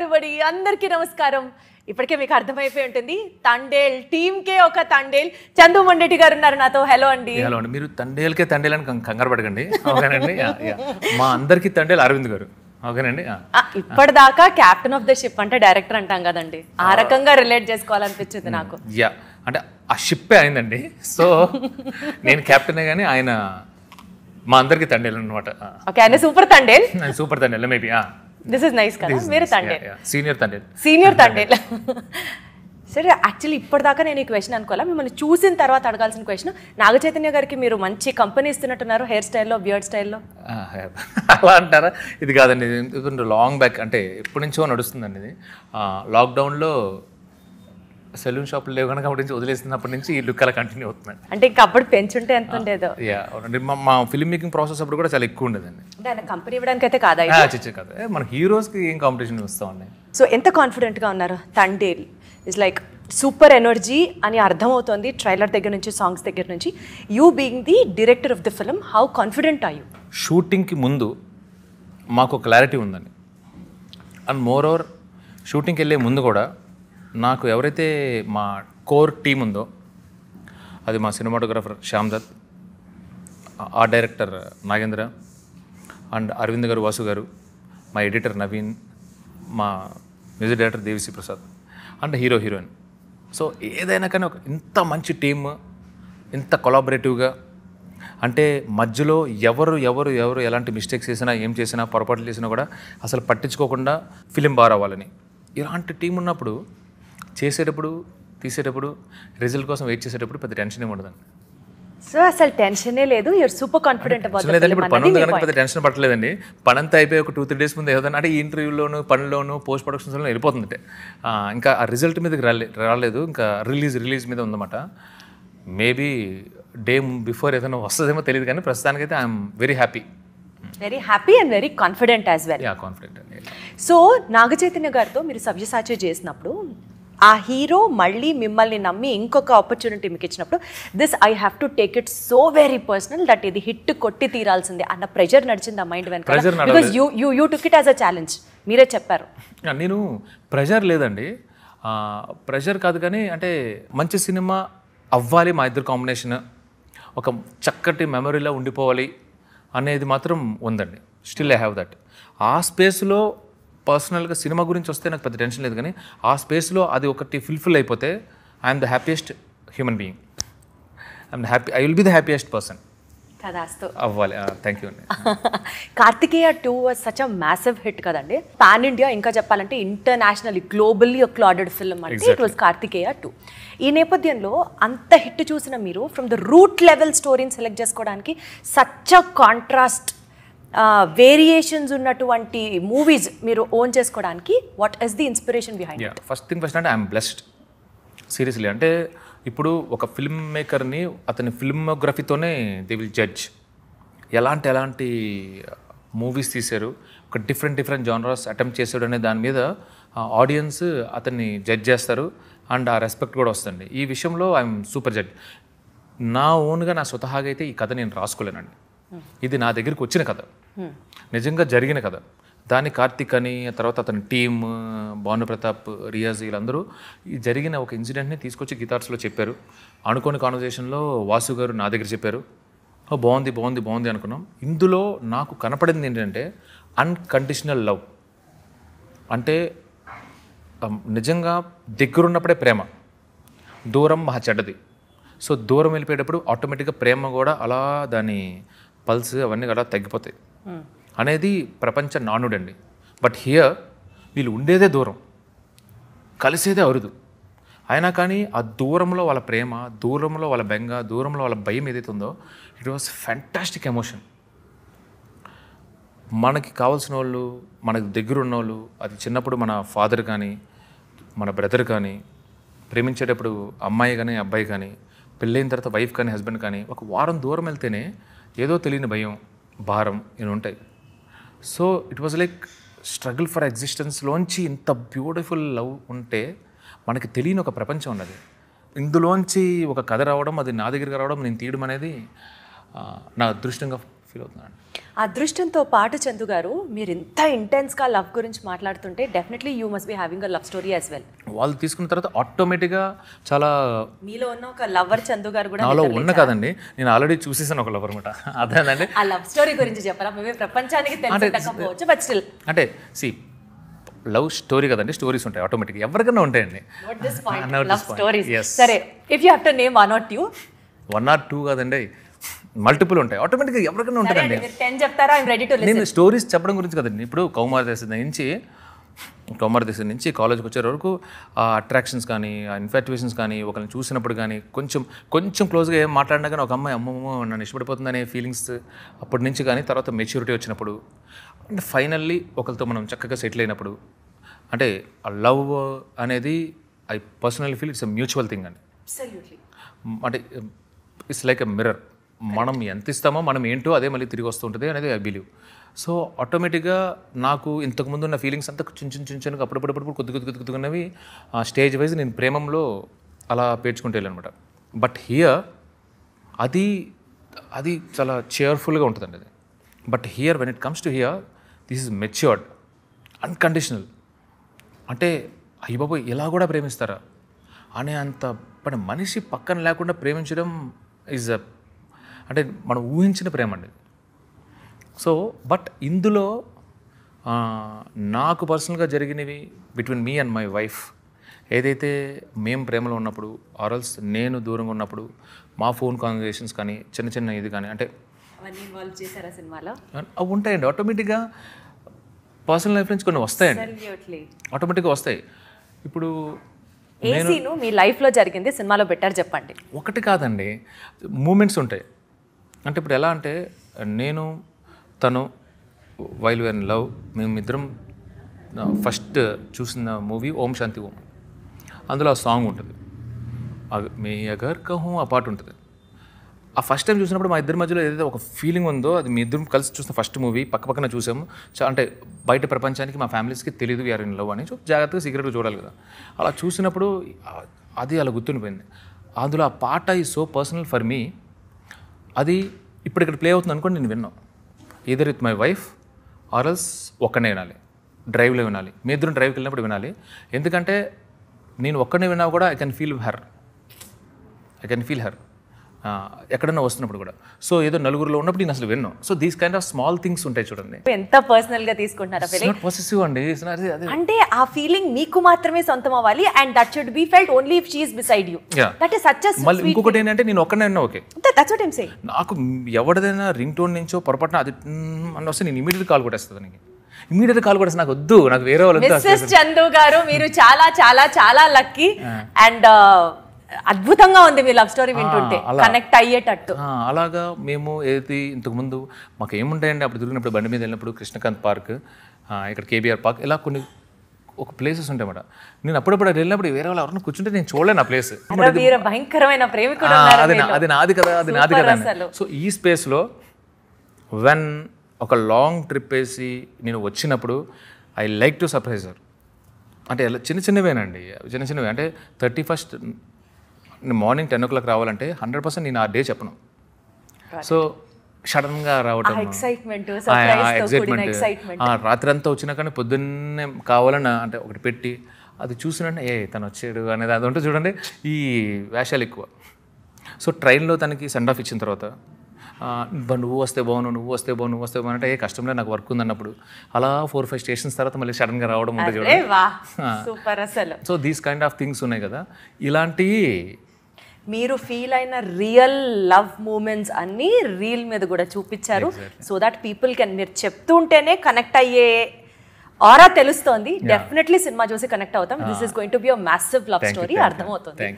Everybody, అందరికీ నమస్కారం. ఇప్పటికే మీకు అర్థమైపోయి ఉంటుంది, తండేల్ టీమ్కే ఒక తండేల్ చందు మొండెటి గారు ఉన్నారు నాతో. హలో అండి. హలో అండి. మీరు తండేల్కే తండేల్ అని కంగారు పడకండి, ఓకేనండి. మా అందరికీ తండేల్ అరవింద్ గారు, ఓకేనండి. ఇప్పటిదాకా క్యాప్టెన్ ఆఫ్ ద షిప్ అంటే డైరెక్టర్ అంటాం కదండి, ఆ రకంగా రిలేట్ చేసుకోవాలనిపించింది నాకు. అంటే ఆ షిప్పే అయిందండి. సో నేను క్యాప్టెనే కానీ ఆయన మా అందరికీ తండేల్ అనమాట. ఓకే, ఆయన super Thandel. Super Thandel maybe. This is nice కదా, మీరు తండేల్, సీనియర్ తండేల్. సీనియర్ తండేల్. సరే, యాక్చువల్లీ ఇప్పటిదాకా నేను ఈ క్వశ్చన్ అనుకోవాలా, మిమ్మల్ని చూసిన తర్వాత అడగాల్సిన క్వశ్చన్. నాగ చైతన్య గారికి మీరు మంచి కంపెనీ ఇస్తున్నట్టున్నారు, హెయిర్ స్టైల్లో, బియర్డ్ స్టైల్లో. అలా అంటారా? ఇది కాదండి, లాంగ్ బ్యాక్, అంటే ఎప్పటి నుంచో నడుస్తుందండి ఇది. లాక్డౌన్లో సెలూన్ షాపులు లేవు కనుక అప్పటి నుంచి వదిలేస్తున్నప్పటి నుంచి ఈ లుక్ అలా కంటిన్యూ అవుతుంది. అంటే ఇంకా అప్పుడు పెంచుంటే ఎంత ఉండేదో. మా ఫిల్మ్ మేకింగ్ ప్రాసెస్ అప్పుడు కూడా చాలా ఎక్కువ ఉండేదండి. అంటే ఆయన కంపెనీ ఇవ్వడానికి అయితే కాదా? చిచ్చే కాదు, మన హీరోస్కి ఏం కాంపిటీషన్ వస్తామండి. సో ఎంత కాన్ఫిడెంట్గా ఉన్నారు? Thandel is like super energy అని అర్థమవుతుంది ట్రైలర్ దగ్గర నుంచి, సాంగ్స్ దగ్గర నుంచి. You being the director of the film, how confident are you? షూటింగ్కి ముందు మాకు క్లారిటీ ఉందండి. అండ్ మోర్ ఓవర్ షూటింగ్కి వెళ్ళే ముందు కూడా నాకు ఎవరైతే మా కోర్ టీం ఉందో, అది మా cinematographer Shyam Dutt, art director Nagendra, and Arvind garu, Vasu garu, మా ఎడిటర్ నవీన్, మా music director Devi Sri Prasad, and hero heroine. So ఏదైనా కానీ ఒక ఇంత మంచి టీమ్, ఇంత కొలాబరేటివ్గా, అంటే మధ్యలో ఎవరు ఎవరు ఎవరు ఎలాంటి మిస్టేక్స్ చేసినా, ఏం చేసినా, పొరపాట్లు చేసినా కూడా అసలు పట్టించుకోకుండా ఫిలిం బాగా రావాలని, ఇలాంటి టీం ఉన్నప్పుడు చేసేటప్పుడు, తీసేటప్పుడు, రిజల్ట్ కోసం వెయిట్ చేసేటప్పుడు పెద్ద టెన్షన్ ఏమి ఉండదండి. సో అసలు టెన్షనే లేదు, యూఆర్ సూపర్ కాన్ఫిడెంట్ అబౌట్ లేదండి. ఇప్పుడు పని ఉంది కనుక పెద్ద టెన్షన్ పట్టలేదండి. పని అంతా అయిపోయి ఒక 2-3 డేస్ ముందు ఏదైనా అంటే ఈ ఇంటర్వ్యూలోను, పనిలోను, పోస్ట్ ప్రొడక్షన్స్లో వెళ్ళిపోతుంది. ఇంకా ఆ రిజల్ట్ మీదకి రాలేదు, ఇంకా రిలీజ్ మీద ఉందన్నమాట. మేబీ డే బిఫోర్ ఏదైనా వస్తుందేమో తెలియదు, కానీ ప్రస్తుతానికైతే I'm very happy and very confident as well. Confident అండి. సో నాగ చైతన్య గారితో మీరు సవ్యసాచి చేసినప్పుడు, ఆ హీరో మళ్ళీ మిమ్మల్ని నమ్మి ఇంకొక ఆపర్చునిటీ మీకు ఇచ్చినప్పుడు, this I have to take it so very personal that ఇది హిట్ కొట్టి తీరాల్సిందే అన్న ప్రెజర్ నడిచింది ఆ మైండ్ వెనక? Because you took it as a challenge, మీరే చెప్పారు. నేను ప్రెజర్ లేదండి, ప్రెజర్ కాదు, కానీ అంటే మంచి సినిమా అవ్వాలి, మా ఇద్దరు కాంబినేషన్ ఒక చక్కటి మెమరీలో ఉండిపోవాలి అనేది మాత్రం ఉందండి. Still I have that. ఆ స్పేస్లో పర్సనల్గా సినిమా గురించి వస్తే నాకు పెద్ద టెన్షన్ లేదు, కానీ ఆ స్పేస్లో అది ఒకటి ఫుల్ఫిల్ అయిపోతే I'm the happiest human being. I will be the happiest person అవ్వాలి. థ్యాంక్ యూ అండి. Kartikeya 2 was such a massive hit కదండి, పాన్ ఇండియా, ఇంకా చెప్పాలంటే ఇంటర్నేషనల్లీ గ్లోబల్లీ అక్లాడెడ్ ఫిల్మ్ అంటే ఇట్ వాజ్ కార్తికేయ 2. ఈ నేపథ్యంలో అంత హిట్ చూసిన మీరు ఫ్రమ్ ద రూట్ లెవెల్ స్టోరీని సెలెక్ట్ చేసుకోవడానికి, సచ్ అ కాంట్రాస్ట్ వేరియేషన్స్ ఉన్నటువంటి మూవీస్ మీరు ఓన్ చేసుకోవడానికి, what is the inspiration behind it? First thing first అంటే ఐఎమ్ బ్లెస్డ్ సీరియస్లీ. అంటే ఇప్పుడు ఒక ఫిల్మ్ మేకర్ని అతని ఫిల్మోగ్రఫీతోనే దే విల్ జడ్జ్. ఎలాంటి మూవీస్ తీశారు, ఒక డిఫరెంట్ జానరాస్ అటెంప్ట్ చేశాడు అనే దాని మీద ఆడియన్స్ అతన్ని జడ్జ్ చేస్తారు, అండ్ ఆ రెస్పెక్ట్ కూడా వస్తుంది. ఈ విషయంలో ఐఎమ్ సూపర్ జడ్జ్. నా ఓన్గా, నా స్వతహాగా అయితే ఈ కథ నేను రాసుకోలేనండి. ఇది నా దగ్గరికి వచ్చిన కథ, నిజంగా జరిగిన కథ. దాన్ని కార్తిక్ అని, తర్వాత అతని టీమ్, భానుప్రతాప్, రియాజ్, వీళ్ళందరూ ఈ జరిగిన ఒక ఇన్సిడెంట్ని తీసుకొచ్చి గిటార్స్లో చెప్పారు. అనుకోని కాన్వర్జేషన్లో వాసు గారు నా దగ్గర చెప్పారు. బాగుంది అనుకున్నాం. ఇందులో నాకు కనపడింది ఏంటంటే అన్కండిషనల్ లవ్. అంటే నిజంగా దగ్గరున్నప్పుడే ప్రేమ, దూరం మహా చెడ్డది. సో దూరం వెళ్ళిపోయేటప్పుడు ఆటోమేటిక్గా ప్రేమ కూడా అలా దాని పల్స్ అవన్నీ అలా తగ్గిపోతాయి అనేది ప్రపంచ నానుడండి. బట్ హియర్ వీళ్ళు ఉండేదే దూరం, కలిసేదే అరుదు. అయినా కానీ ఆ దూరంలో వాళ్ళ ప్రేమ, దూరంలో వాళ్ళ బెంగ, దూరంలో వాళ్ళ భయం ఏదైతే ఉందో, ఇట్ వాస్ ఫ్యాంటాస్టిక్ ఎమోషన్. మనకి కావాల్సిన వాళ్ళు, మనకు దగ్గర ఉన్నోళ్ళు, అది చిన్నప్పుడు మన ఫాదర్ కానీ, మన బ్రదర్ కానీ, ప్రేమించేటప్పుడు అమ్మాయి కానీ, అబ్బాయి కానీ, పెళ్ళైన తర్వాత వైఫ్ కానీ, హస్బెండ్ కానీ, ఒక వారం దూరం వెళ్తేనే ఏదో తెలియని భయం, భారం ఇవి ఉంటాయి. So it was like struggle for ఎగ్జిస్టెన్స్లోంచి ఇంత బ్యూటిఫుల్ లవ్ ఉంటే మనకి తెలియని ఒక ప్రపంచం ఉన్నది. ఇందులోంచి ఒక కథ రావడం, అది నా దగ్గరికి రావడం, నేను తీయడం అనేది నా అదృష్టంగా ఫీల్ అవుతున్నాను. అదృష్టంతో పాటు చందు గారు మీరు ఇంత ఇంటెన్స్గా లవ్ గురించి మాట్లాడుతుంటే definitely you must be having a love story as well. వాళ్ళు తీసుకున్న తర్వాత ఆటోమేటిక్గా చాలా మీలో ఉన్న ఒక లవర్ చందు గారు కూడా నాలో ఉన్న కాదండి, నేను ఆల్రెడీ చూసేసాను ఒక లవర్ అనమాట. అదేనండి. ఆ లవ్ స్టోరీ గురించి చెప్పరా? మేమే ప్రపంచానికి తెలియకపోవచ్చు బట్ స్టిల్ అంటే సి లవ్ స్టోరీ కదండి, స్టోరీస్ ఉంటాయి ఆటోమేటిక్గా, ఎవరికైనా ఉంటాయండి. సరే, if you have to name 1 or 2. 1 or 2 కాదండి, మల్టిపుల్ ఉంటాయి ఆటోమేటిక్గా, ఎవరికైనా ఉంటాయండి. 10 చెప్తారా? I'm ready to listen. నేను స్టోరీస్ చెప్పడం గురించి కదండి. ఇప్పుడు కౌమార దశ నుంచి కాలేజ్కి వచ్చే వరకు ఆ అట్రాక్షన్స్ కానీ, ఆ ఇన్ఫాక్చుయేషన్స్ కానీ, ఒకరిని చూసినప్పుడు కానీ, కొంచెం క్లోజ్గా ఏం మాట్లాడినా కానీ ఒక అమ్మాయి అమ్మమ్మ నన్ను ఇష్టపడిపోతుందనే ఫీలింగ్స్ అప్పటి నుంచి కానీ, తర్వాత మెచ్యూరిటీ వచ్చినప్పుడు అంటే ఫైనల్లీ ఒకరితో మనం చక్కగా సెటిల్ అయినప్పుడు, అంటే ఆ లవ్ అనేది I personally feel it's a mutual thing అండి. అంటే ఇట్స్ లైక్ ఎ మిర్రర్. మనం ఎంత ఇస్తామో మనం ఏంటో అదే మళ్ళీ తిరిగి వస్తుంటుంది అనేది ఐ బిలీవ్. సో ఆటోమేటిక్గా నాకు ఇంతకుముందు ఉన్న ఫీలింగ్స్ అంతా చిన్నగా అప్పుడప్పుడు కొద్దిగా స్టేజ్ వైజ్ నేను ప్రేమంలో అలా పేర్చుకుంటూ వెళ్ళానమాట. బట్ హియర్ అది చాలా చేర్ఫుల్గా ఉంటుందండి అది. But here when it comes to hear this is matured, unconditional. అంటే అయ్య బాబోయ్ ఇలా కూడా ప్రేమిస్తారా అనే అంత బట్ మనిషి పక్కన లేకుండా ప్రేమించడం ఈజ్ అంటే మనం ఊహించిన ప్రేమ అండి. సో బట్ ఇందులో నాకు పర్సనల్గా జరిగినవి between me and my wife, ఏదైతే మేము ప్రేమలో ఉన్నప్పుడు ఆర్ఎల్స్ నేను దూరంగా ఉన్నప్పుడు మా ఫోన్ కాన్వర్జేషన్స్ కానీ చిన్న ఇది కానీ అంటే అవి ఉంటాయండి. ఆటోమేటిక్గా పర్సనల్ లైఫ్ నుంచి కొన్ని వస్తాయండి, ఆటోమేటిక్గా వస్తాయి. ఇప్పుడు మీ లైఫ్లో జరిగింది సినిమాలో బెటర్ చెప్పండి. ఒకటి కాదండి, మూమెంట్స్ ఉంటాయి. అంటే ఇప్పుడు ఎలా అంటే నేను తను వైల్ వేర్ ఇన్ లవ్, మేమిద్దరం ఫస్ట్ చూసిన మూవీ ఓం శాంతి ఓం. అందులో ఆ సాంగ్ ఉంటుంది, మే అగర్ కహూ ఆ పాట ఉంటుంది. ఆ ఫస్ట్ టైం చూసినప్పుడు మా ఇద్దరి మధ్యలో ఏదైతే ఒక ఫీలింగ్ ఉందో అది మీ ఇద్దరం కలిసి చూసిన ఫస్ట్ మూవీ, పక్కన చూసాము. అంటే బయట ప్రపంచానికి మా ఫ్యామిలీస్కి తెలియదు వీఆర్ ఇన్ లవ్ అని, జాగ్రత్తగా సీక్రెట్గా చూడాలి కదా. అలా చూసినప్పుడు అది అలా గుర్తుండిపోయింది. అందులో ఆ పాట is so personal for me. అది ఇప్పుడు ఇక్కడ ప్లే అవుతుంది అనుకోండి, నేను విన్నాను ఈదర్ విత్ మై వైఫ్ ఆర్ఎల్స్ ఒక్కనే వినాలి, డ్రైవ్లో వినాలి. మీ ఇద్దరం డ్రైవ్కి వెళ్ళినప్పుడు వినాలి. ఎందుకంటే నేను ఒక్కనే విన్నా కూడా ఐ కెన్ ఫీల్ హర్ ఎక్కడన్నా వస్తున్నప్పుడు కూడా. సో ఏదో నలుగురిలో ఉన్నప్పుడు నేను అసలు విన్నాను. So these kind of small things ఉంటాయి చూడండి. ఎంత పర్సనల్గా తీసుకుంటారా ఫీలింగ్? పాజిటివ్ అండి. అంటే ఆ ఫీలింగ్ మీకు మాత్రమే సొంతం అవ్వాలి and that should be felt only if she is beside you. That is such a sweet. మళ్ళీ ఇంకొకటి ఏంటంటే నేను ఒక్కనే విన్నా okay, that's what I am saying. నాకు ఎవరిదైనా రింగ్ టోన్ నుంచో పొరపాటున అది అని వస్తే నేను ఇమీడియట్ కాల్ కొట్టేస్తుంది. నాకు కొట్టేసి నాకు వద్దు, నాకు వేరే వాళ్ళు. మిస్సెస్ చందు గారు మీరు చాలా చాలా చాలా లక్కీ అండ్ అద్భుతంగా ఉంది మీ లవ్ స్టోరీ వింటుంటే, కనెక్ట్ అయ్యేటట్టు. అలాగా మేము ఏది ఇంతకుముందు మాకు ఏముంటాయండి అప్పుడు తిరిగినప్పుడు బండి మీద వెళ్ళినప్పుడు కృష్ణకాంత్ పార్క్, ఇక్కడ కేబీఆర్ పార్క్, ఇలా కొన్ని ఒక ప్లేసెస్ ఉంటాయన్నమాట. నేను అప్పుడప్పుడు వెళ్ళినప్పుడు వేరే వాళ్ళు ఎవరైనా కూర్చుంటే నేను చూడలేను ఆ ప్లేస్. భయంకరమైన ప్రేమికుడు, అది నాది కదా. సో ఈ స్పేస్లో వెన్ ఒక లాంగ్ ట్రిప్ వేసి నేను వచ్చినప్పుడు I like to surprise her. అంటే చిన్నవేనండి, అంటే 31st మార్నింగ్ 10 o'clock రావాలంటే 100% నేను ఆ డే చెప్పను. సో సడన్గా రావటం, ఎక్సైట్మెంట్, రాత్రి అంతా వచ్చినా కానీ పొద్దున్నే కావాలని అంటే ఒకటి పెట్టి అది చూసినంటే తను వచ్చాడు అనేది అది ఉంటుంది చూడండి. ఈ వేషాలు ఎక్కువ. సో ట్రైన్లో తనకి సెండ్ ఆఫ్ ఇచ్చిన తర్వాత నువ్వు వస్తే బాగును అంటే కష్టంలో నాకు వర్క్ ఉందన్నప్పుడు అలా 4-5 స్టేషన్స్ తర్వాత మళ్ళీ సడన్గా రావడం ఉంటుంది చూడండి. So these kind of things ఉన్నాయి కదా. ఇలాంటి మీరు ఫీల్ అయిన రియల్ లవ్ మూమెంట్స్ అన్నీ రీల్ మీద కూడా చూపించారు. సో దట్ పీపుల్ కెన్, మీరు చెప్తుంటేనే కనెక్ట్ అయ్యే ఆరా తెలుస్తోంది. డెఫినెట్లీ సినిమా చూసి కనెక్ట్ అవుతాం. This is going to be a massive love story, అర్థమవుతుంది.